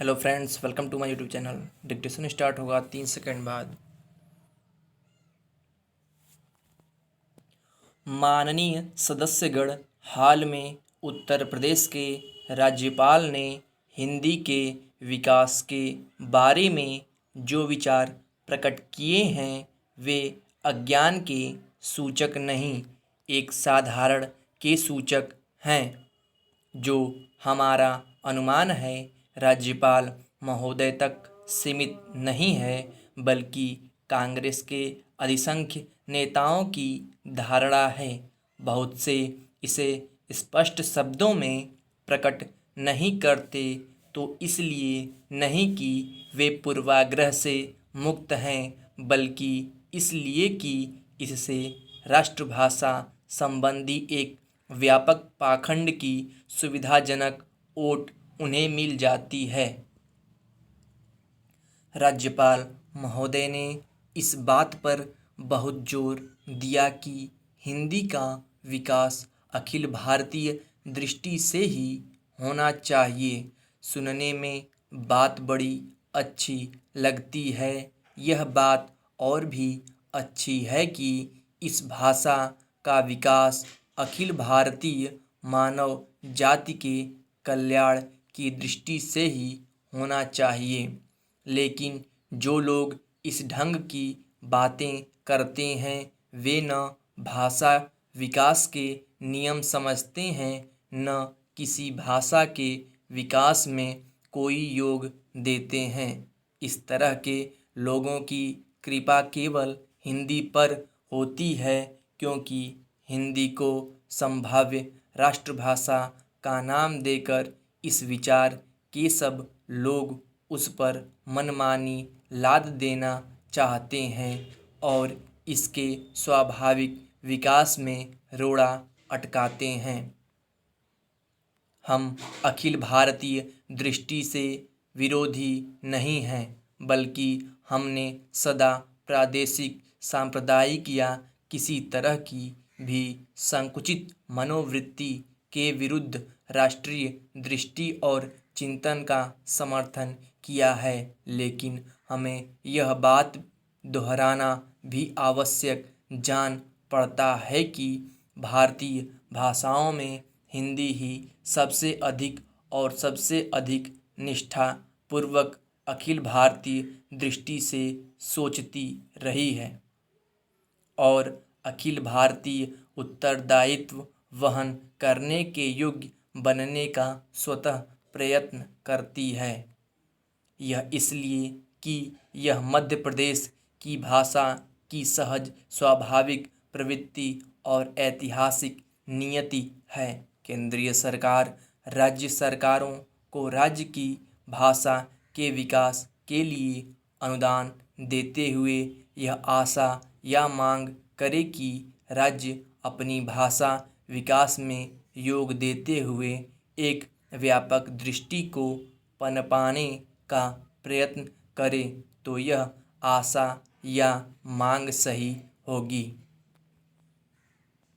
Hello friends, welcome to my YouTube channel. Dictation start होगा 3 second बाद। माननीय सदस्यगण, हाल में उत्तर प्रदेश के राज्यपाल ने हिंदी के विकास के बारे में जो विचार प्रकट किए हैं वे अज्ञान के सूचक नहीं, एक साधारण के सूचक हैं। जो हमारा अनुमान है राज्यपाल महोदय तक सीमित नहीं है, बल्कि कांग्रेस के अधिसंख्य नेताओं की धारणा है। बहुत से इसे स्पष्ट शब्दों में प्रकट नहीं करते, तो इसलिए नहीं कि वे पूर्वाग्रह से मुक्त हैं, बल्कि इसलिए कि इससे राष्ट्रभाषा संबंधी एक व्यापक पाखंड की सुविधाजनक ओट उन्हें मिल जाती है। राज्यपाल महोदय ने इस बात पर बहुत जोर दिया कि हिंदी का विकास अखिल भारतीय दृष्टि से ही होना चाहिए। सुनने में बात बड़ी अच्छी लगती है। यह बात और भी अच्छी है कि इस भाषा का विकास अखिल भारतीय मानव जाति के कल्याण की दृष्टि से ही होना चाहिए। लेकिन जो लोग इस ढंग की बातें करते हैं वे न भाषा विकास के नियम समझते हैं, न किसी भाषा के विकास में कोई योग देते हैं। इस तरह के लोगों की कृपा केवल हिंदी पर होती है, क्योंकि हिंदी को संभाव्य राष्ट्रभाषा का नाम देकर इस विचार के सब लोग उस पर मनमानी लाद देना चाहते हैं और इसके स्वाभाविक विकास में रोड़ा अटकाते हैं। हम अखिल भारतीय दृष्टि से विरोधी नहीं हैं, बल्कि हमने सदा प्रादेशिक, सांप्रदायिक या किसी तरह की भी संकुचित मनोवृत्ति के विरुद्ध राष्ट्रीय दृष्टि और चिंतन का समर्थन किया है। लेकिन हमें यह बात दोहराना भी आवश्यक जान पड़ता है कि भारतीय भाषाओं में हिंदी ही सबसे अधिक और सबसे अधिक निष्ठा पूर्वक अखिल भारतीय दृष्टि से सोचती रही है और अखिल भारतीय उत्तरदायित्व वहन करने के योग्य बनने का स्वतः प्रयत्न करती है। यह इसलिए कि यह मध्य प्रदेश की भाषा की सहज स्वाभाविक प्रवृत्ति और ऐतिहासिक नियति है। केंद्रीय सरकार राज्य सरकारों को राज्य की भाषा के विकास के लिए अनुदान देते हुए यह आशा या मांग करे कि राज्य अपनी भाषा विकास में योग देते हुए एक व्यापक दृष्टि को पनपाने का प्रयत्न करे, तो यह आशा या मांग सही होगी।